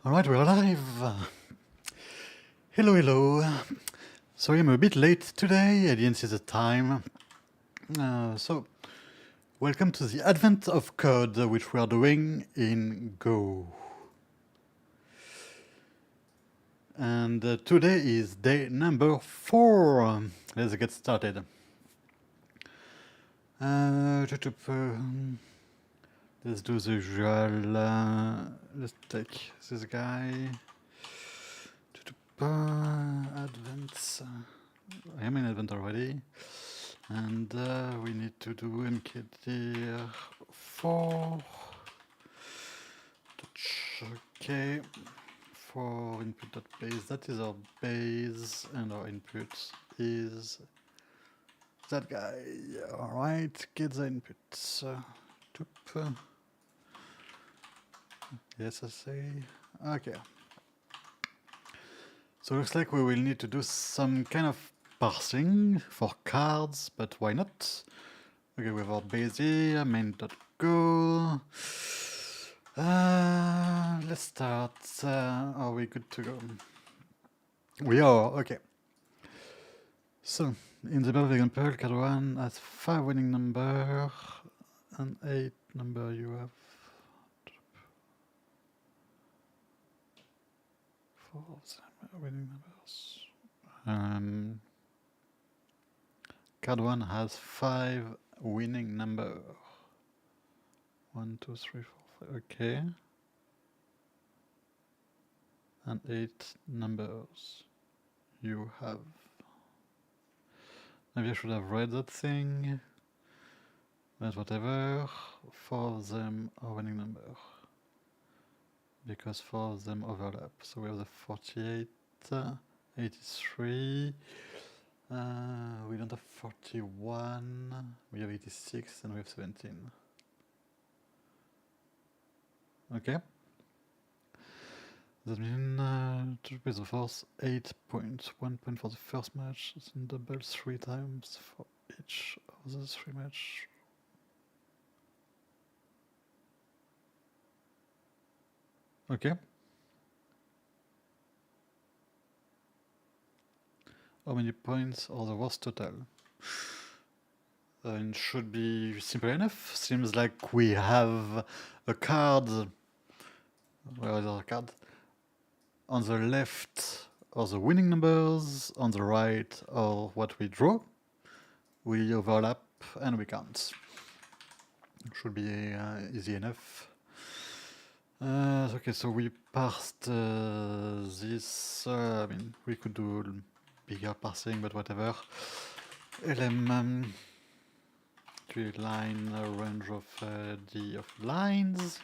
Alright, we're live. Hello, hello. Sorry I'm a bit late today, I didn't see the time. So, welcome to the Advent of Code, which we are doing in Go. And today is day number 4. Let's get started. Let's do the usual. Let's take this guy. Advents. I am in Advent already. And we need to do mkdir 4. Okay. For input.base, that is our base, and our input is that guy. Alright, get the inputs. Yes, I say. Okay. So looks like we will need to do some kind of parsing for cards, but why not? Okay, we have our base here, main.go. Let's start. Are we good to go? We are, okay. So, in the above example, card 1 has 5 winning number and 8 number you have. 4 of them are winning numbers. Card 1 has 5 winning number. 1, 2, 3, 4, 5. Okay. And 8 numbers you have. Maybe I should have read that thing. But whatever. 4 of them are winning number. Because 4 of them overlap. So we have the 48, 83. We don't have 41. We have 86 and we have 17. Okay. That means to replace the force 8 points. 1 point for the first match, and double 3 times for each of the 3 matches. Okay. How many points are the worst total? It should be simple enough. Seems like we have a card. Where is our card? On the left are the winning numbers, on the right are what we draw. We overlap and we count. Should be easy enough. Okay, so we parsed this. I mean, we could do bigger parsing, but whatever. LM to line a range of D of lines.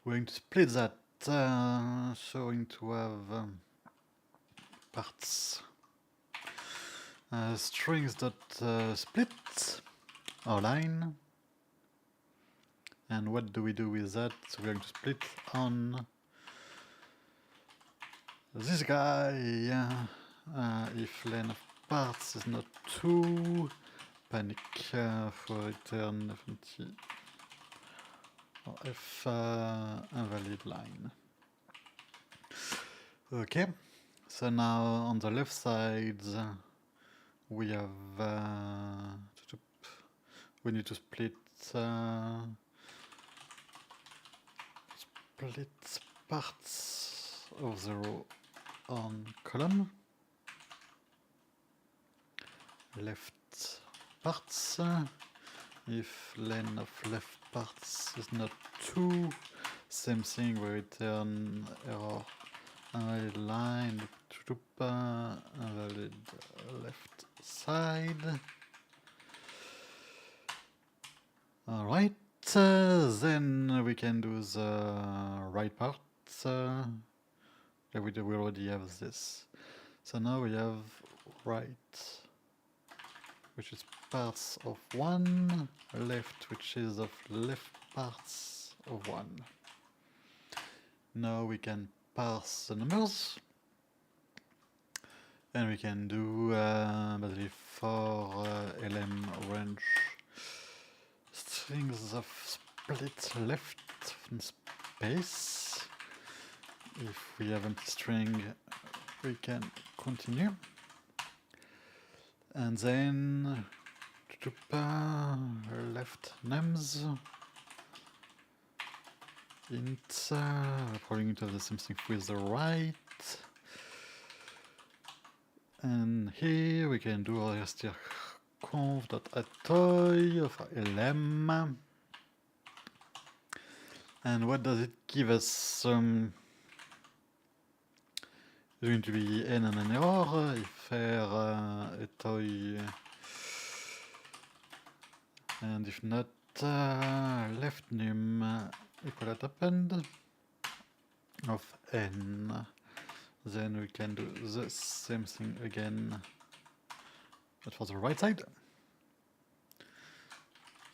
We're going to split that. So we're going to have parts strings that split our line. And what do we do with that? So we're going to split on this guy. If len of parts is not 2, panic for return FNT or F invalid line. Okay, so now on the left side we have we need to split parts of the row on column. Left parts. If len of left parts is not 2, same thing, we return error invalid line, invalid left side. Alright, then we can do the right part. We already have this. So now we have right, which is parts of 1, left, which is of left parts of 1. Now we can parse the numbers, and we can do basically for LM range strings of split left space. If we have empty string, we can continue. And then left nums int, probably going to have the same thing with the right. And here we can do our conv.atoy of lm. And what does it give us? It's going to be n and an error if atoy, and if not, left num equal at append of n. Then we can do the same thing again, but for the right side.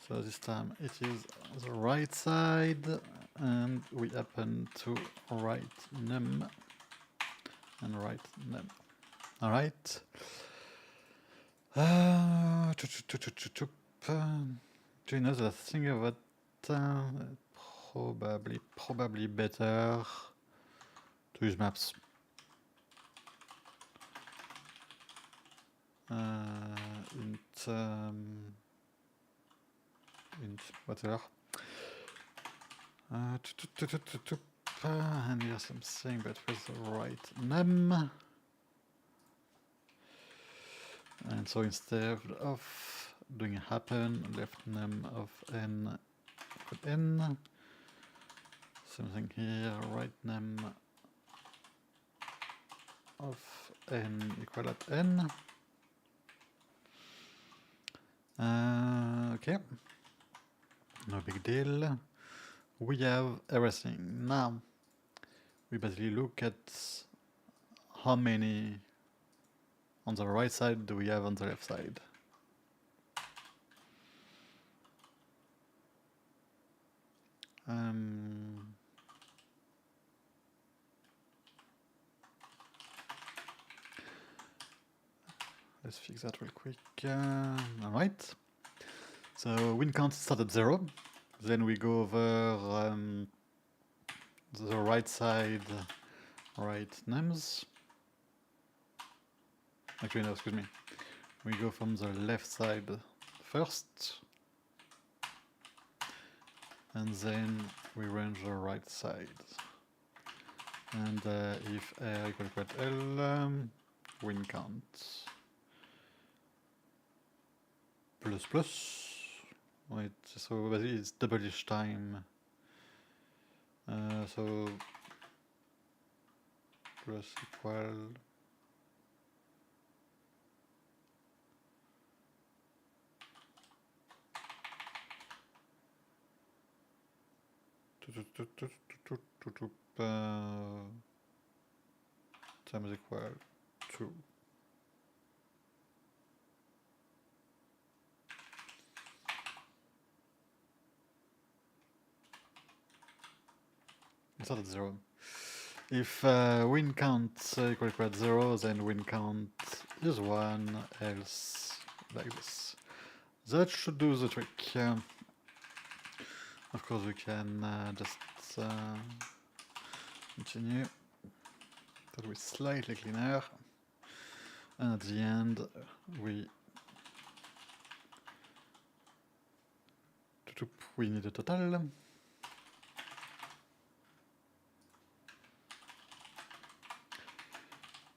So this time it is the right side, and we append to right num and right num. All right. Do you know the thing about probably better to use maps? Int whatever. And here's something, but with the right num. And so instead of doing a happen, left num of n equal n. Something here, right num of n equal at n. Okay, no big deal. We have everything. Now, we basically look at how many on the right side do we have on the left side. Let's fix that real quick. Alright. So win count start at 0. Then we go over the right side, right nums. Actually, no, excuse me. We go from the left side first. And then we range the right side. And if r equal to l, win count plus plus. Wait, so basically it's double each time. So plus equal. Times equal 2. It's not at 0. If win count equal to 0, then win count is 1, else like this. That should do the trick. Of course, we can just continue. That will be slightly cleaner. And at the end, we need a total.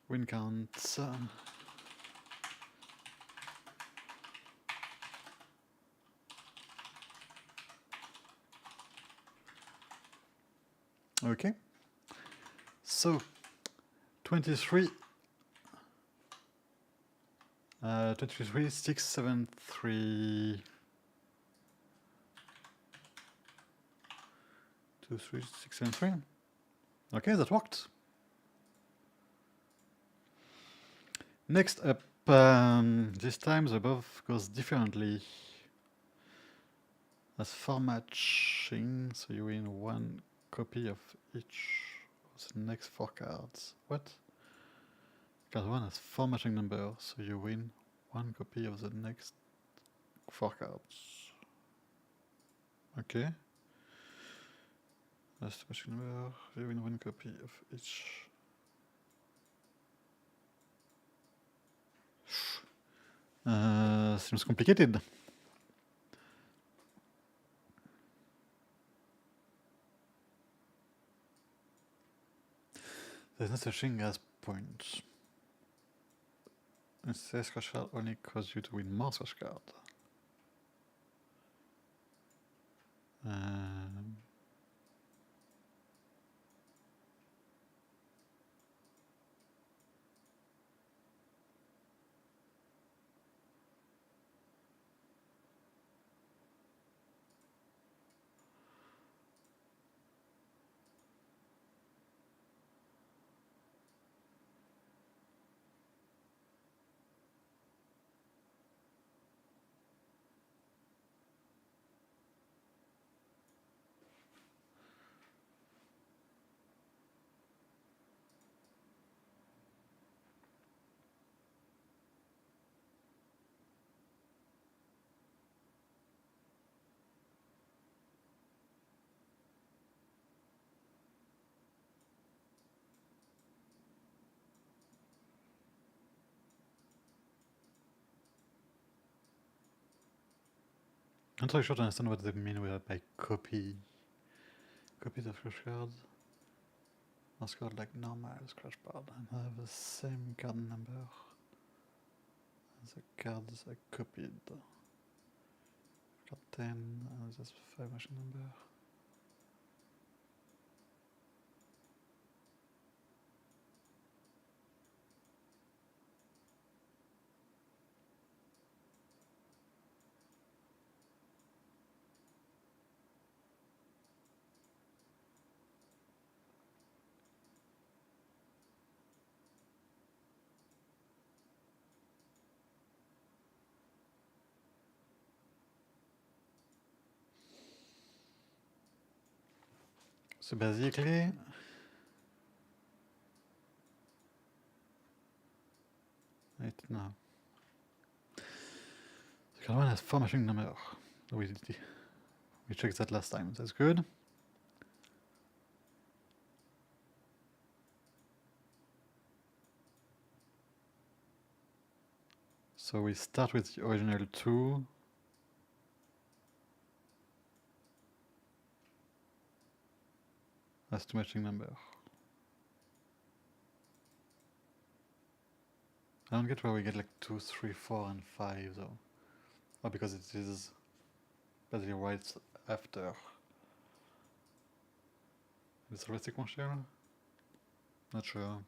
Win count. Okay. So 23 6 7 3 2 3 6 7 3. Okay, that worked. Next up, this time the above goes differently as formatching, so you win one copy of each of the next 4 cards. What? Card 1 has 4 matching numbers, so you win one copy of the next 4 cards. Okay. Last machine number, you win one copy of each. Seems complicated. There's no such thing as points. It says scratch card only cause you to win more scratch card. I'm not really sure to understand what they mean by copy. Copy the scratch card. Or card like normal scratch card and have the same card number as the cards I copied. Card 10 and this 5 machine number. So basically, wait, no. The card one has 4 machine number. We checked that last time, that's good. So we start with the original 2. That's 2 matching number. I don't get where we get like 2, 3, 4, and 5 though. Oh, because it is basically right after. Is it realistic one share? Not sure.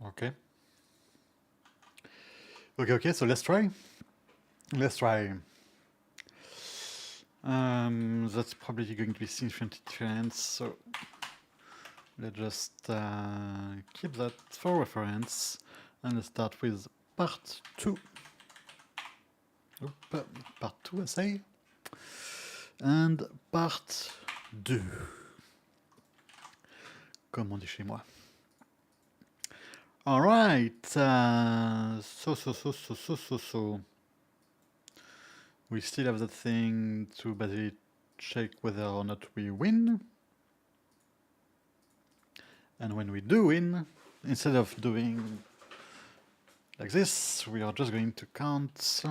Okay. Okay, so let's try. Let's try. That's probably going to be significantly different, so let's just keep that for reference and let's start with part 2. Part 2, I say. And part 2. Comme on dit chez moi. Alright, so. We still have that thing to basically check whether or not we win. And when we do win, instead of doing like this, we are just going to count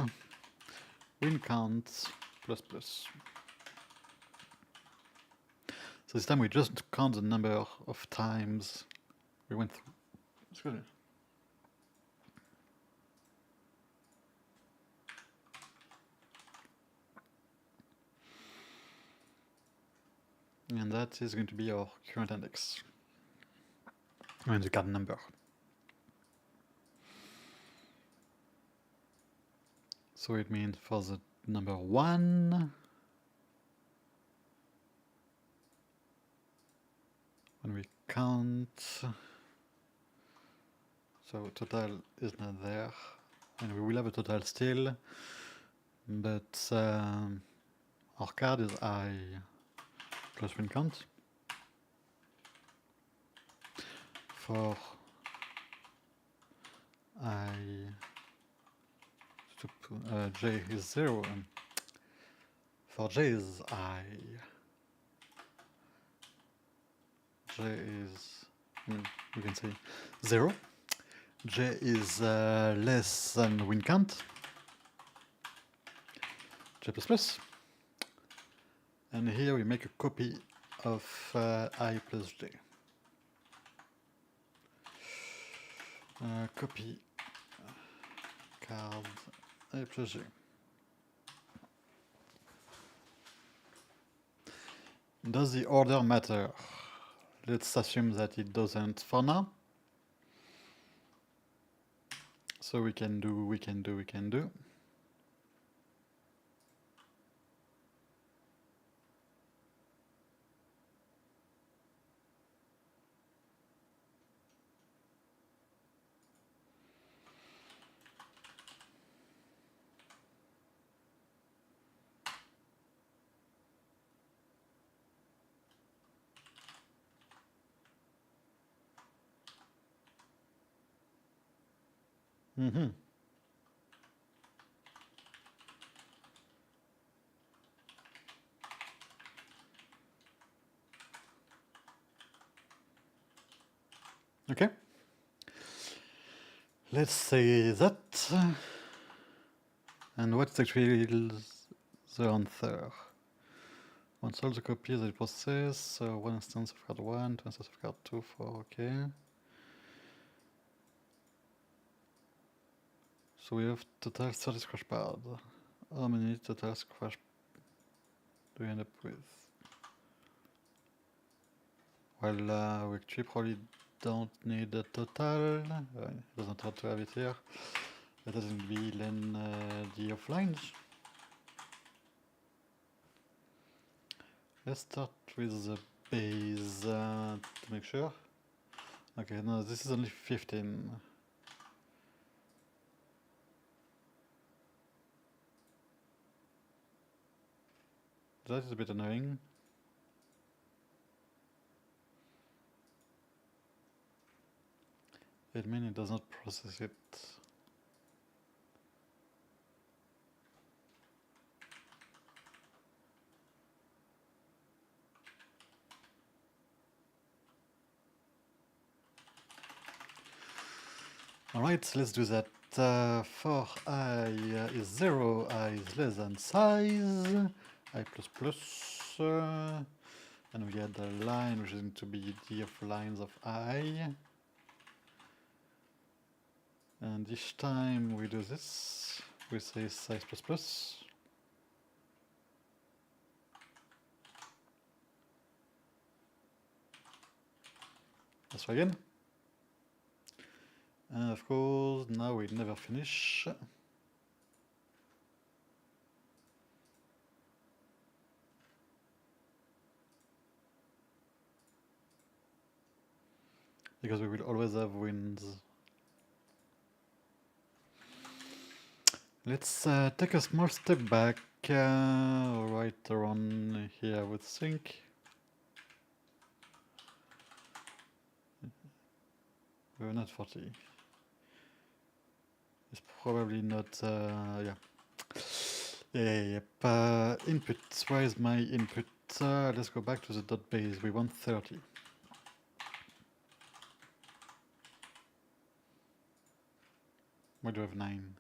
win count plus plus. So this time we just count the number of times we went through. Excuse me. And that is going to be our current index. And the card number. So it means for the number 1, when we count, so total is not there, and we will have a total still, but our card is I plus win count. For I j is 0, and for j is I. J is, we can say 0. J is less than win count. J plus plus. And here we make a copy of I plus j. Copy card I plus j. Does the order matter? Let's assume that it doesn't for now. So we can do. Okay. Let's say that. And what's actually the answer? Once all the copies are processed, so one instance of card 1, 2 instances of card 2, 4, okay. So we have total 30 scratch pads. How many total scratch do we end up with? Well, we actually probably don't need a total. It doesn't hurt to have it here. That doesn't be then the offlines. Let's start with the base to make sure. Okay, no, this is only 15. That is a bit annoying. It means it does not process it. Alright, let's do that. For I is 0, I is less than size, I plus plus, and we add a line which is going to be the of lines of I. And each time we do this, we say size plus plus. Let's try again. And of course, now we never finish. Because we will always have wins. Let's take a small step back, right around here, I would think. We're not 40. It's probably not, yeah. Yep. Input, where is my input? Let's go back to the dot base, we want 30. Why do I have 9?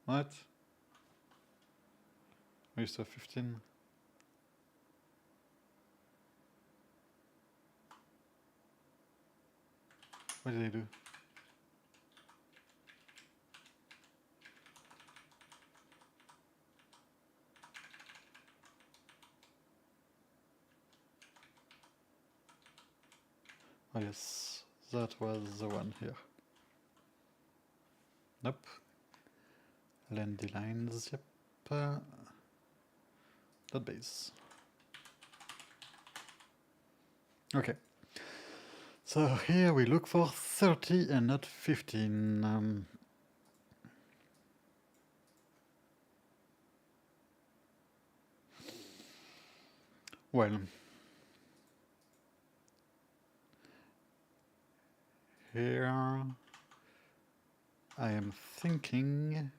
What? We used to have 15. What did I do? Oh yes, that was the one here. Nope. Landy lines, yep. Dot base. Okay. So here we look for 30 and not 15. Well, here I am thinking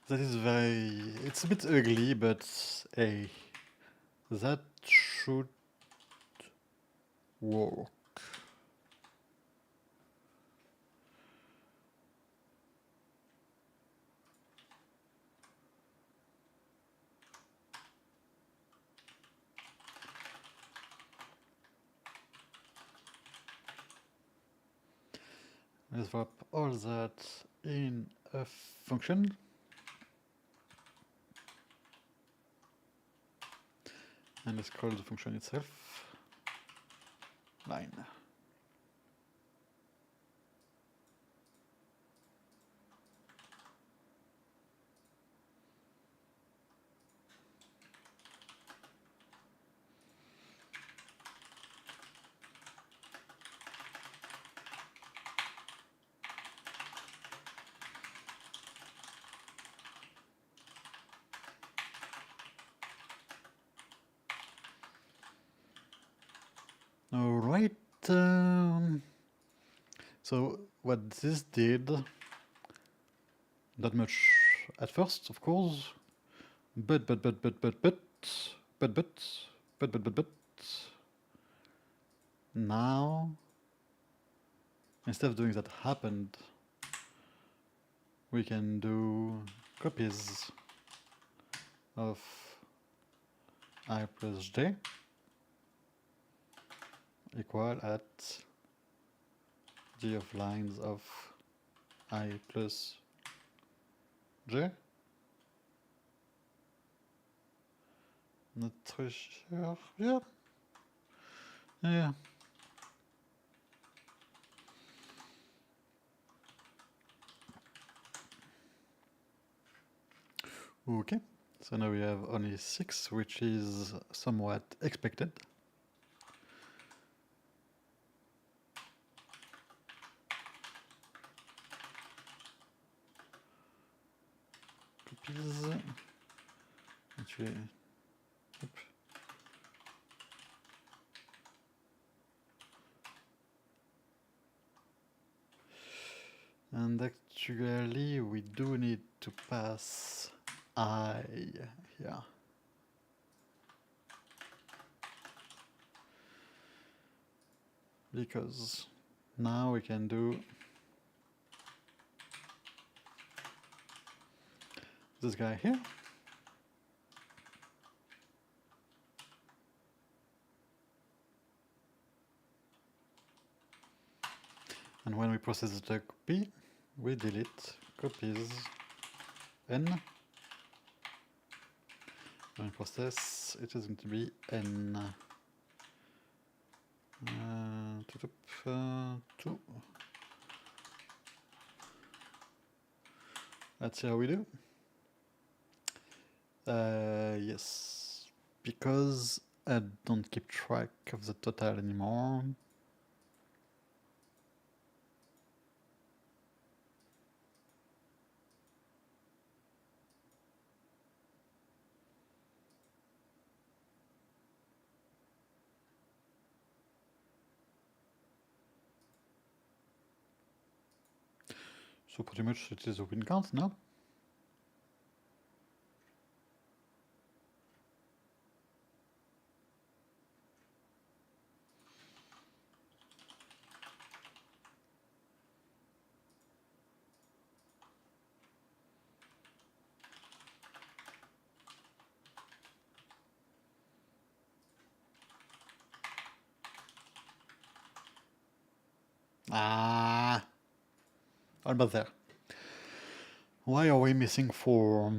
that is it's a bit ugly, but hey, that should work. Let's wrap all that in a function. And let's call the function itself line. All right. So what this did, not much at first, of course, but now, instead of doing that happened, we can do copies of I plus j equal at g of lines of I plus j. Not très sure. Yeah. Yeah. Okay. So now we have only 6, which is somewhat expected. Copies. Actually, yep. And actually, we do need to pass I here. Because now we can do this guy here. And when we process the copy, we delete copies n. When we process, it is going to be n. 2. Let's see how we do. Yes, because I don't keep track of the total anymore. So pretty much it is a win count now. Almost there. Why are we missing 4?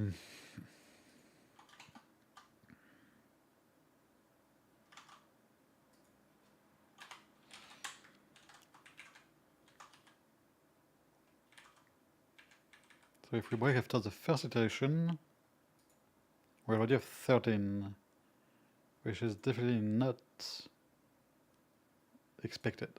So if we break after the first iteration, we already have 13, which is definitely not expected.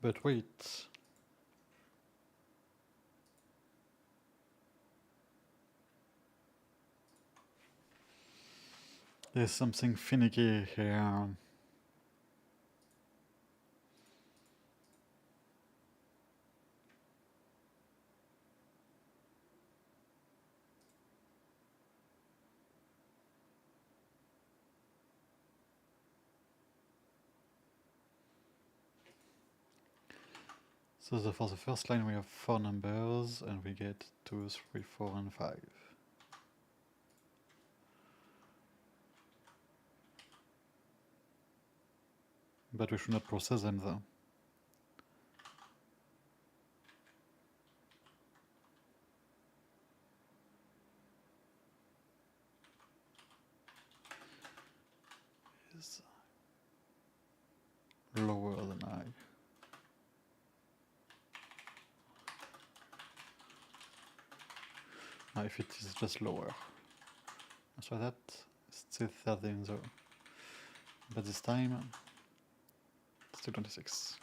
But wait. There's something finicky here. So for the first line we have 4 numbers and we get 2, 3, 4 and 5. But we should not process them though. Is lower than I. Now if it is just lower. Let's try that. It's still 13 though. But this time, still 26.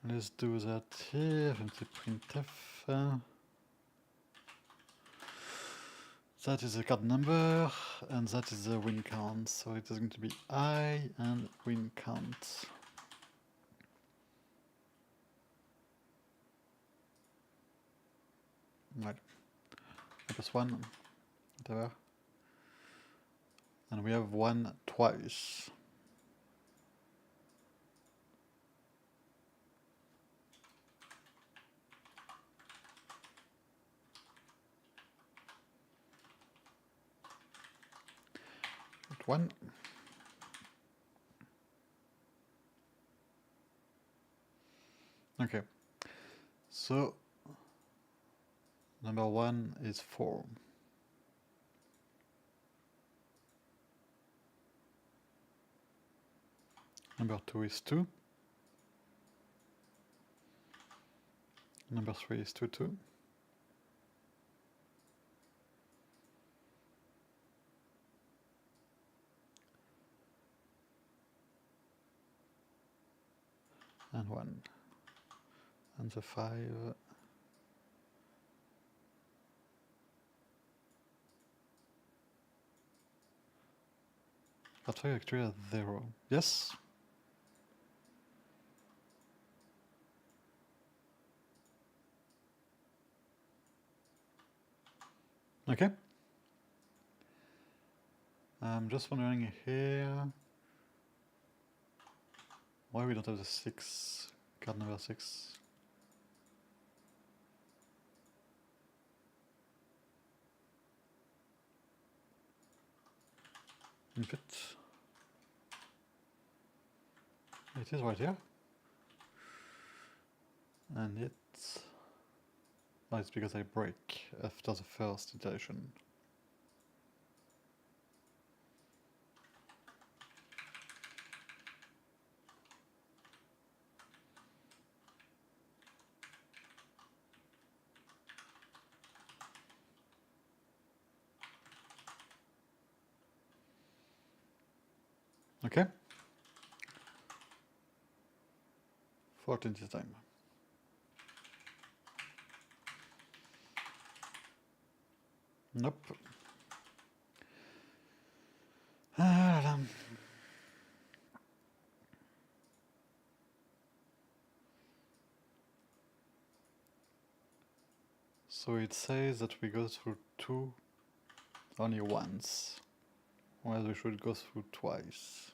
Let's do that here, empty printf. That is the card number, and that is the win count. So it is going to be I and win count. Right. -1, whatever. And we have 1 twice. One. Okay. So number 1 is 4. Number 2 is 2. Number 3 is 2, 2. And 1. And the 5. I'll try actually at 0. Yes? Okay. I'm just wondering here why we don't have the 6, card number 6. Input. It is right here. And it's... Oh, it's because I break after the first iteration. Okay. 14 this time. Nope. So it says that we go through 2 only once, whereas we should go through twice.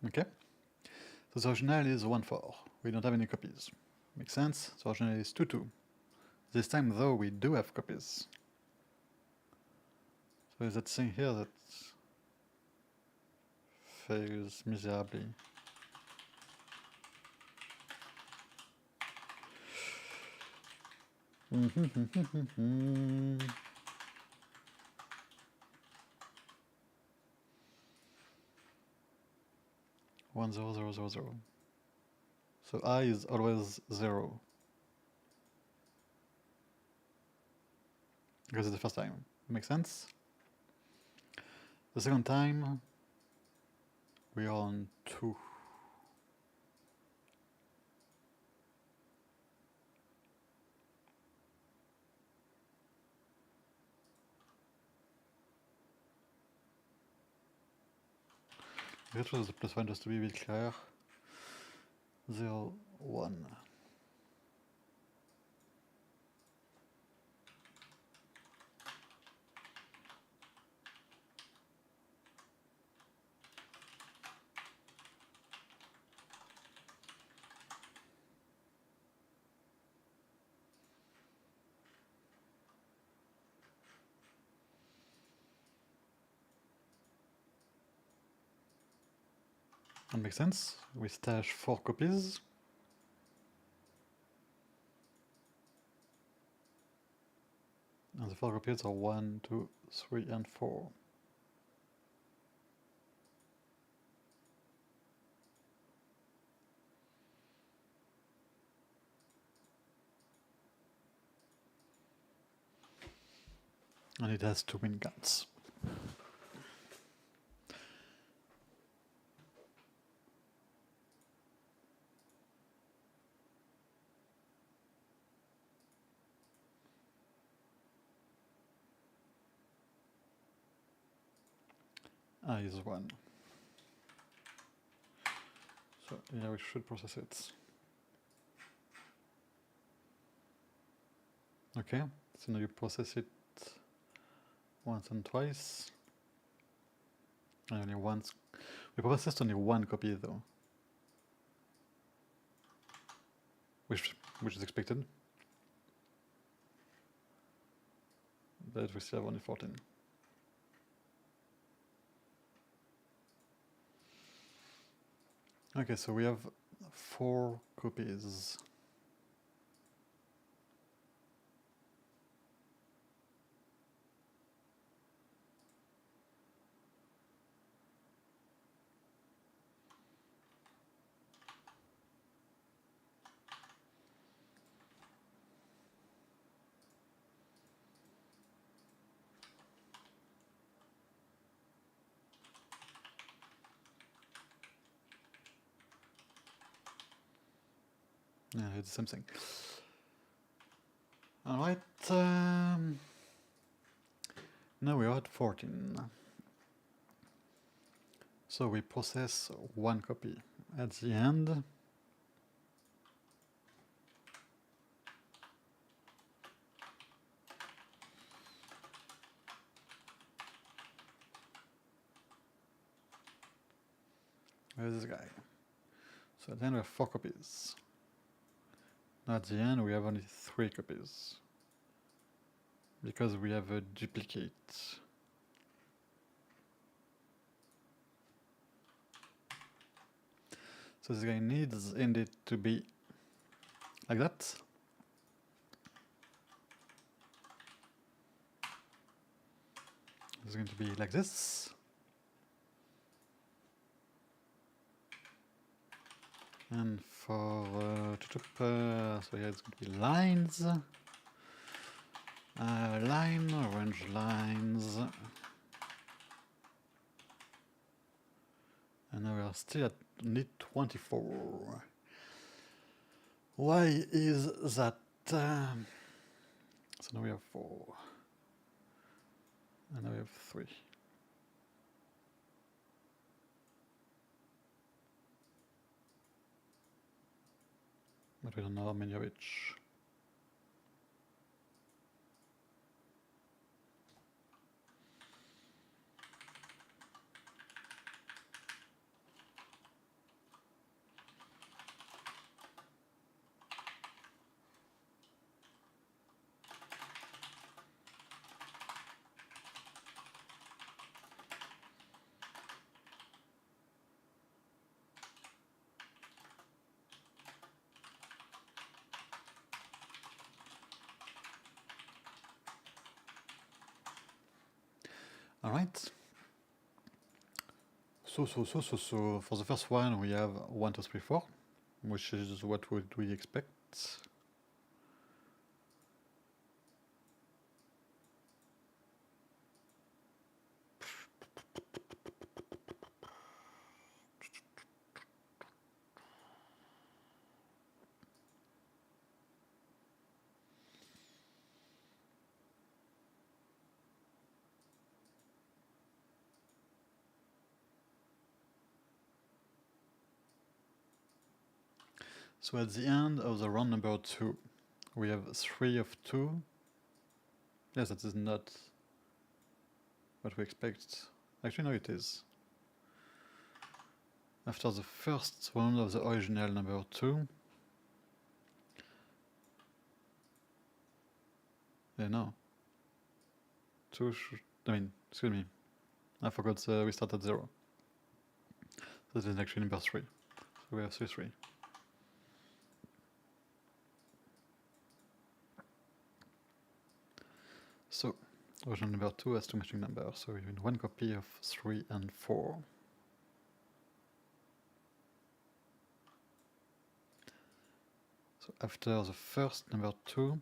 Okay. So the original is 1-4. We don't have any copies. Makes sense? The original is 2-2. This time, though, we do have copies. So is that thing here that fails miserably? One zero zero zero zero. So I is always 0. Because it's the first time. Makes sense? The second time, we are on 2. That was the +1 just to be a bit clear. 0, 1. That makes sense. We stash 4 copies. And the 4 copies are 1, 2, 3, and 4. And it has 2 win guns. I is 1. So yeah, we should process it. Okay, so now you process it once and twice. And only once. We processed only 1 copy though. Which is expected. But we still have only 14. Okay, so we have 4 copies. Yeah, it's the same thing. Alright, now we are at 14. So we process 1 copy at the end. Where's this guy? So at the end we have 4 copies. At the end we have only 3 copies. Because we have a duplicate. So this guy needs indeed to be like that. It's going to be like this. And for so here it's going to be lines. Line, orange lines. And now we are still at need 24. Why is that? So now we have 4. And now we have 3. But we don't know how many of each. Alright. So, for the first one, we have 1, 2, 3, 4, which is what would we expect. So at the end of the round number 2, we have 3 of 2. Yes, that is not what we expect. Actually, no, it is. After the first round of the original number 2. Yeah, no. 2 should, excuse me. I forgot we start at 0. So this is actually number 3. So we have 3, 3. So, version number 2 has 2 matching numbers, so we have 1 copy of 3 and 4. So after the first number 2,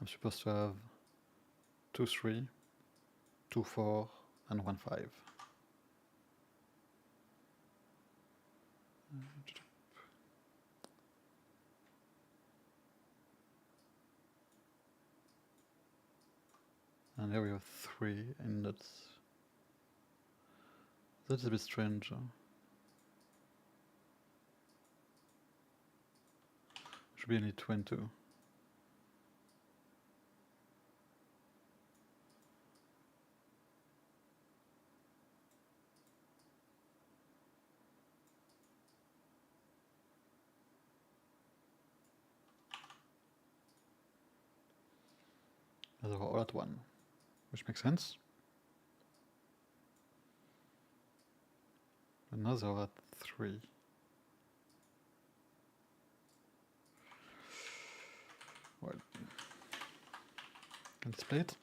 I'm supposed to have 2, 3, 2, 4, and 1, 5. And here we have 3, and that is a bit strange. Should be only 2 and 2. Those are all at 1, which makes sense. Another at 3. Well, can display it.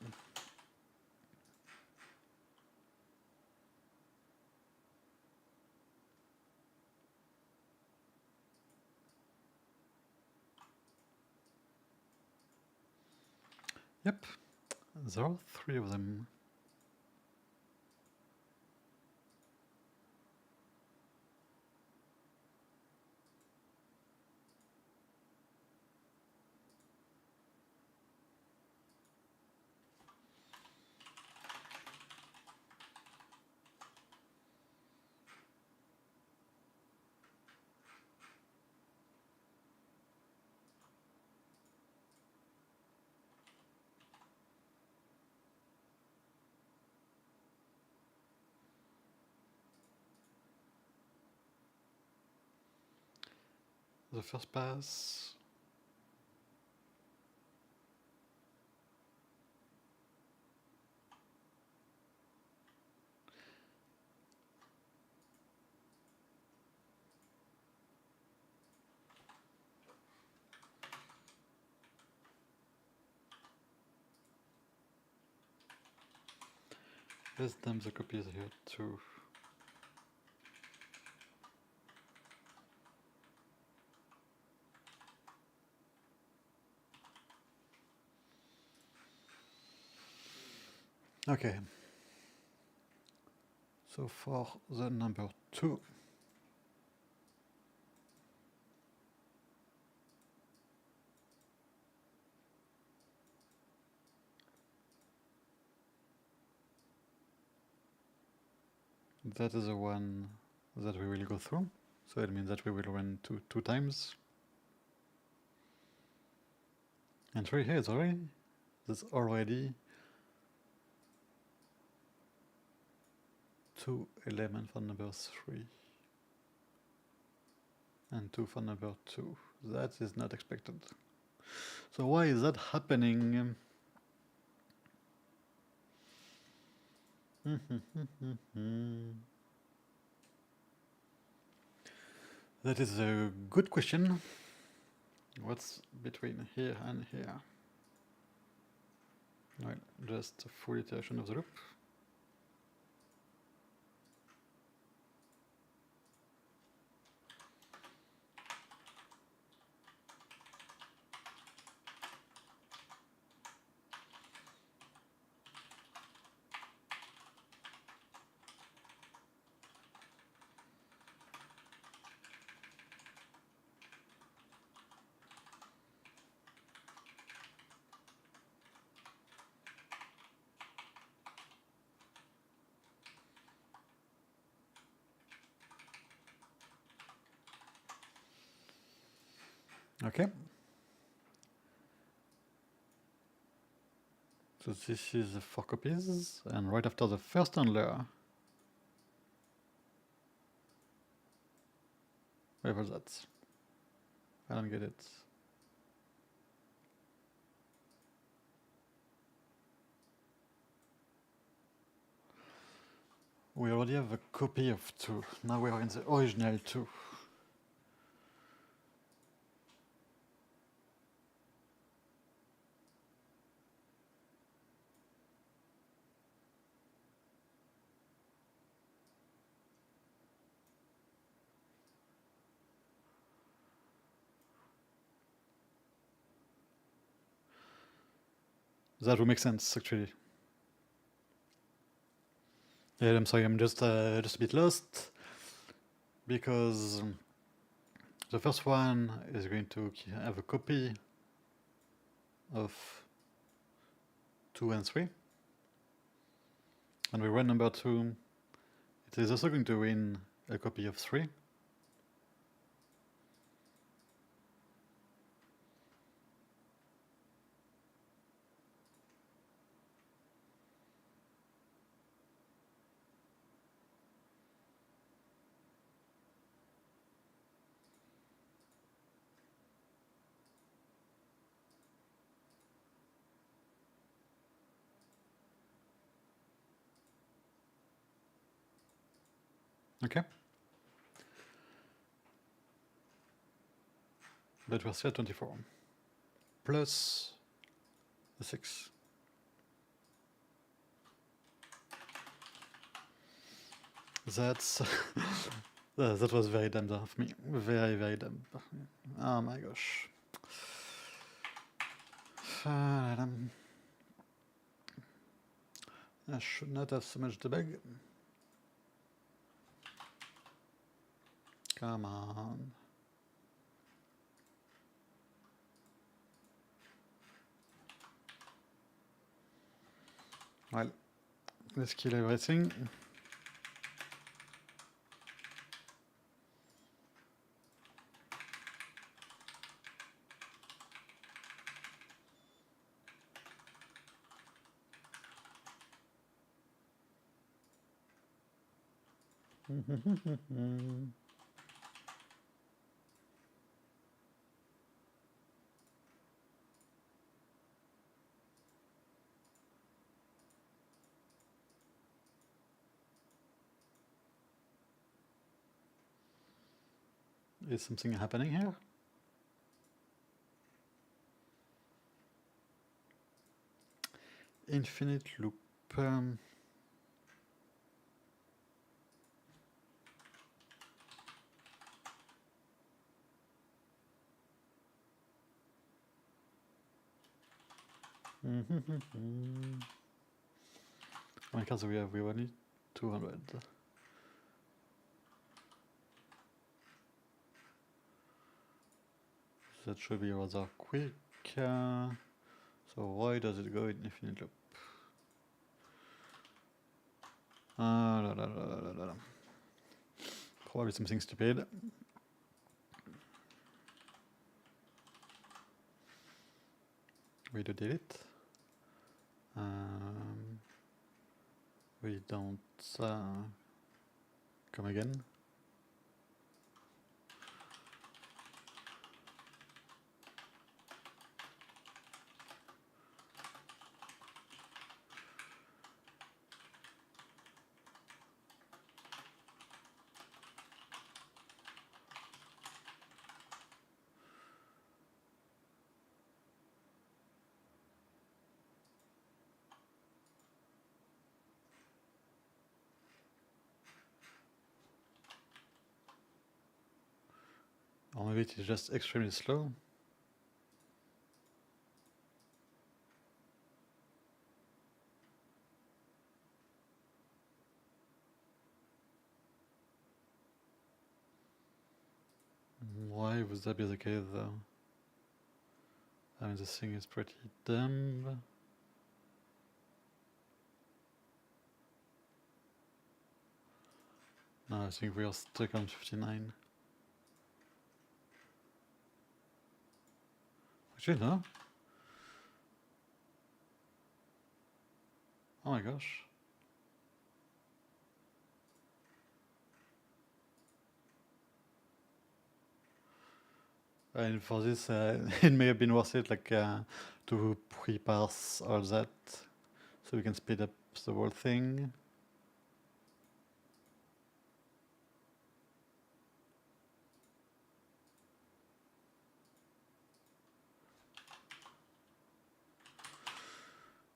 Yep, there are 3 of them. The first pass. Let's dump the copies here too. Okay. So for the number 2, that is the one that we will go through. So it means that we will run two times. And 3 here is already. There's already 2 elements for number 3. And 2 for number 2. That is not expected. So why is that happening? That is a good question. What's between here and here? Well, just a full iteration of the loop. Okay. So this is 4 copies, and right after the first handler, where was that? I don't get it. We already have a copy of 2. Now we are in the original 2. That would make sense, actually. Yeah, I'm sorry, I'm just a bit lost, because the first one is going to have a copy of 2 and 3. When we run number 2, it is also going to win a copy of 3. Okay. But we're still at 24. Plus the 6. That's... that was very dumb of me. Very, very dumb. Oh my gosh. I should not have so much debug. Come on. Well, let's kill everything. Is something happening here? Infinite loop. How many cards do we have? We only 200. That should be rather quick. So why does it go in infinite loop? Probably something stupid. We do delete. We don't come again. Or maybe it is just extremely slow. Why would that be the case though? I mean, this thing is pretty dumb. No, I think we are stuck on 59. Actually, no. Oh my gosh. And for this, it may have been worth it, like, to pre-parse all that, so we can speed up the whole thing.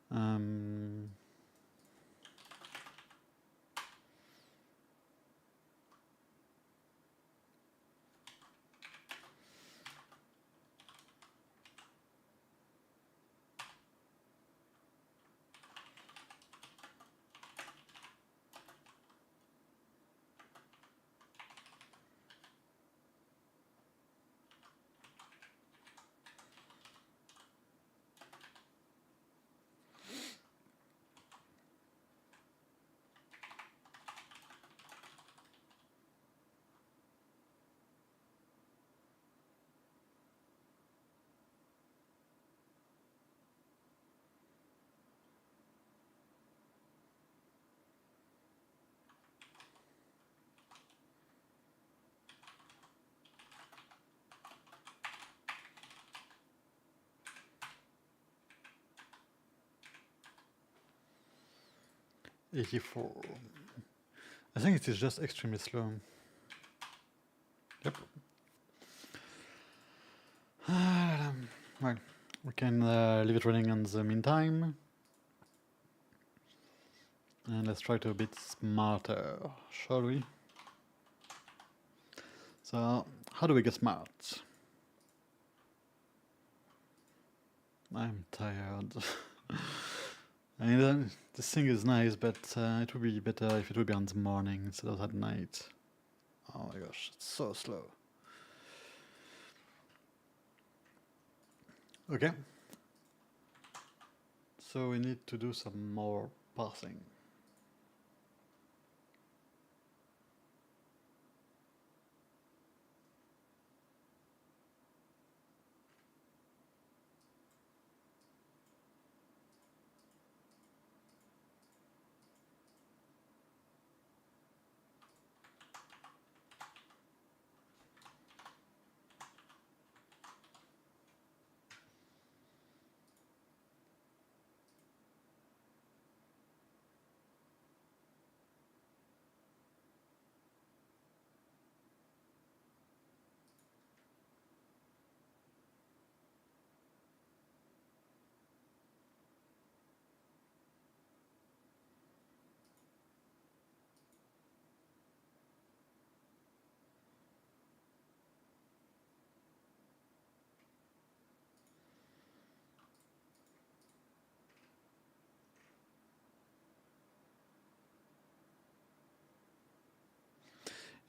Um, '84. I think it is just extremely slow. Yep. Well, we can leave it running in the meantime. And let's try to be a bit smarter, shall we? So, how do we get smart? I'm tired. I mean, this thing is nice, but it would be better if it would be on the morning instead of at night. Oh my gosh, it's so slow. Okay. So we need to do some more parsing.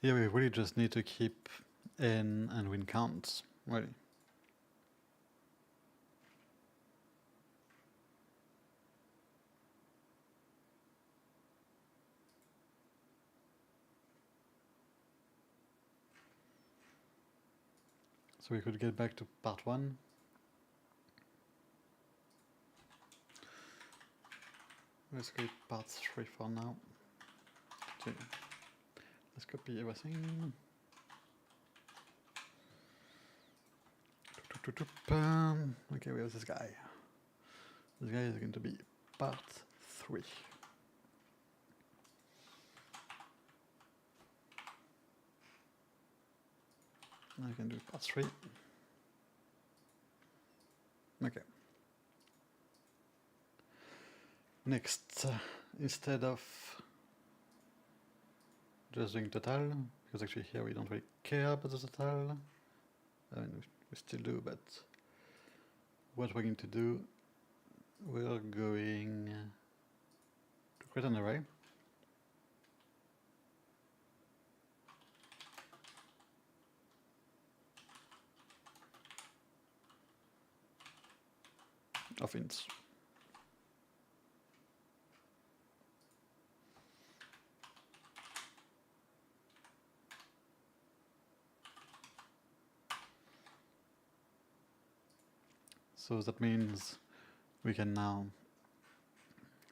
Yeah, we really just need to keep in and win counts, really. So we could get back to part 1. Let's go part 3 for now. So let's copy everything. Okay, we have this guy. This guy is going to be part 3. I can do part 3. Okay. Next, instead of just doing total, because actually here we don't really care about the total. I mean, we still do, but what we're going to do, we're going to create an array. Of ints. So that means we can now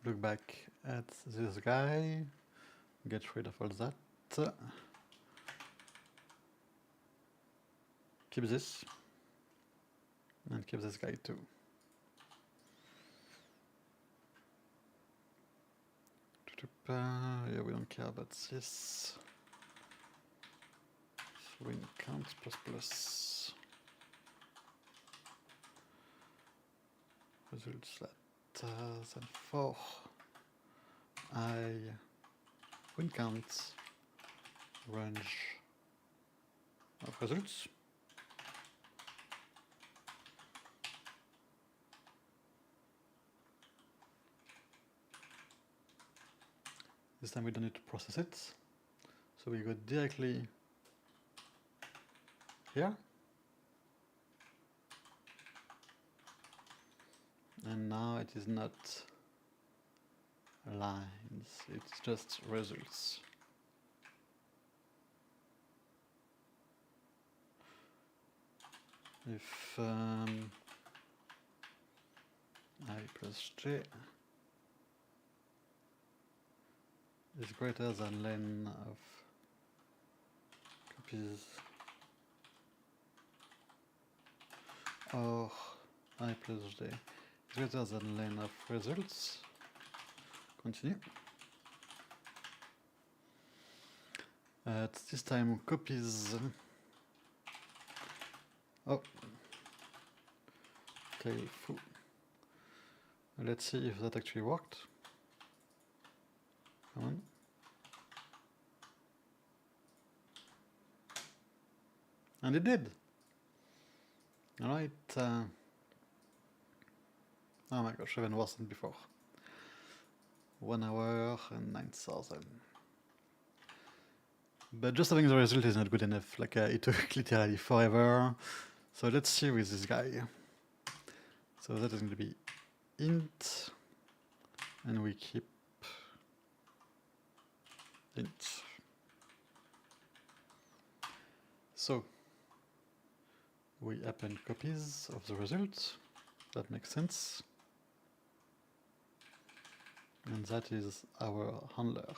look back at this guy, get rid of all that, keep this, and keep this guy too. Yeah, we don't care about this. Win count plus plus. Results that then 4 I win count range of results. This time we don't need to process it, so we go directly here, and now it is not lines, it's just results. If I plus j is greater than len of copies, or I plus j is greater than len of results, continue. At this time copies, oh, tail foo. Let's see if that actually worked. Come on. And it did. Alright. Oh my gosh, even worse than before. 1 hour and 9,000. But just having the result is not good enough. Like it took literally forever. So let's see with this guy. So that is going to be int, and we keep int. So we append copies of the result. That makes sense. And that is our handler.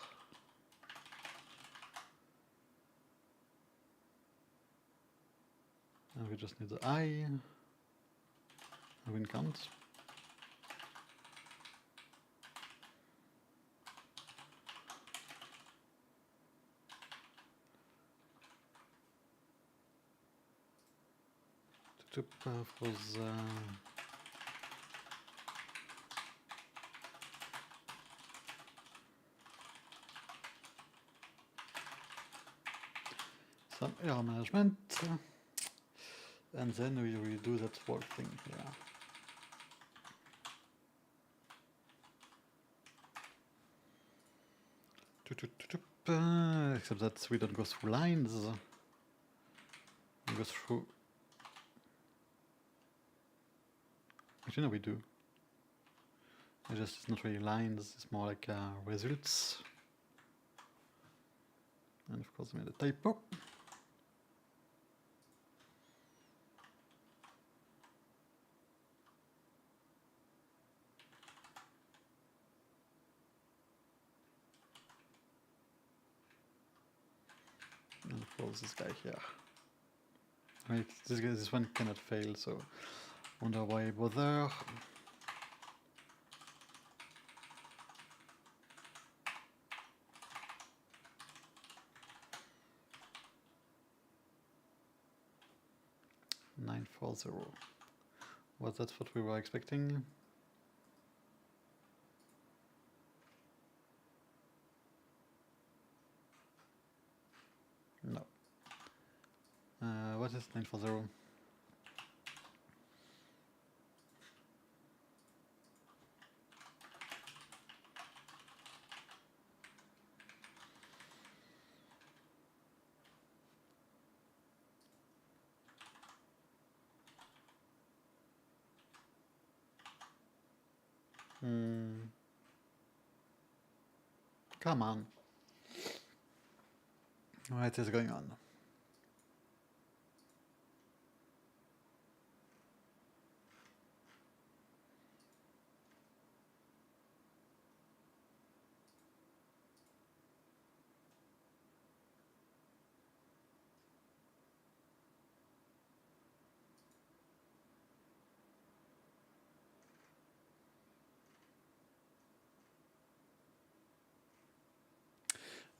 And we just need the I, win count. For the some error management, and then we redo that whole thing here. Except that we don't go through lines, we go through. Actually, no, we do. It's not really lines, it's more like results. And of course, I made a typo. And of course, this guy here. Right, this one cannot fail, so wonder why bother. $940. Was that what we were expecting? No. What is 940? Come on. What is going on?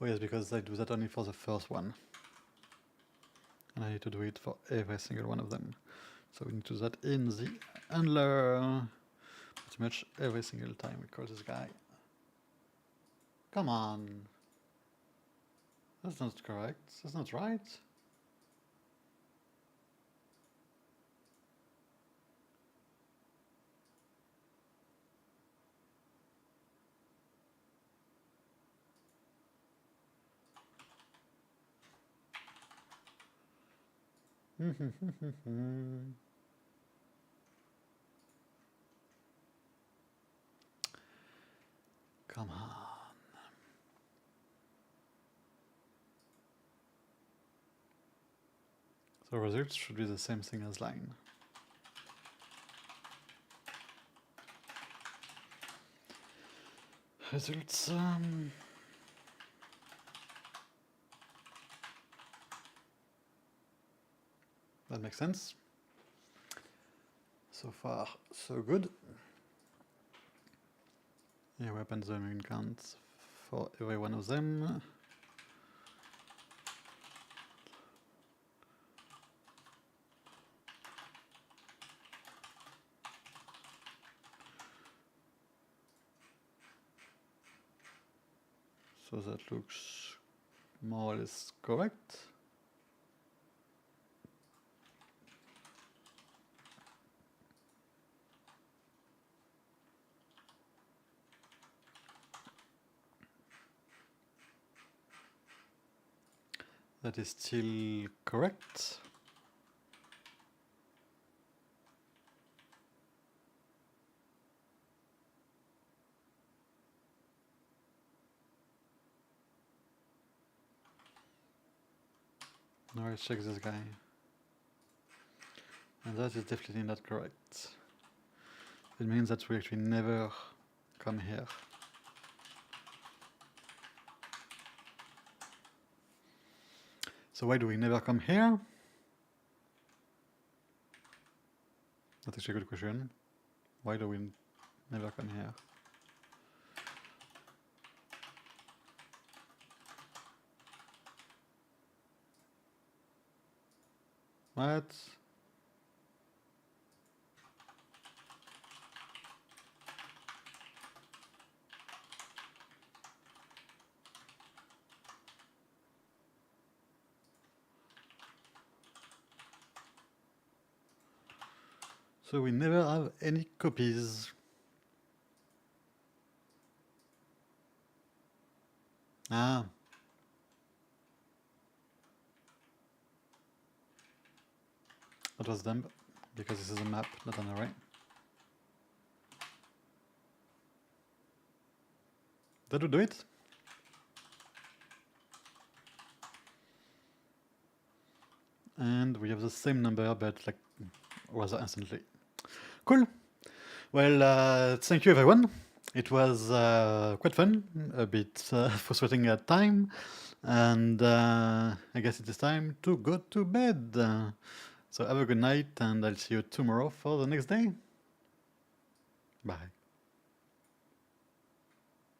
Oh yes, because I do that only for the first one. And I need to do it for every single one of them. So we need to do that in the handler. Pretty much every single time we call this guy. Come on. That's not correct. That's not right. Come on. So results should be the same thing as line. Results. That makes sense. So far, so good. Here we append the main count for every one of them. So that looks more or less correct. That is still correct. Now let's check this guy. And that is definitely not correct. It means that we actually never come here. So why do we never come here? That's actually a good question. Why do we never come here? What? So we never have any copies. Ah. That was dumb, because this is a map, not an array. That would do it. And we have the same number, but like rather instantly. Cool. Well, thank you everyone. It was quite fun, a bit frustrating at time, and I guess it is time to go to bed. So have a good night, and I'll see you tomorrow for the next day. Bye.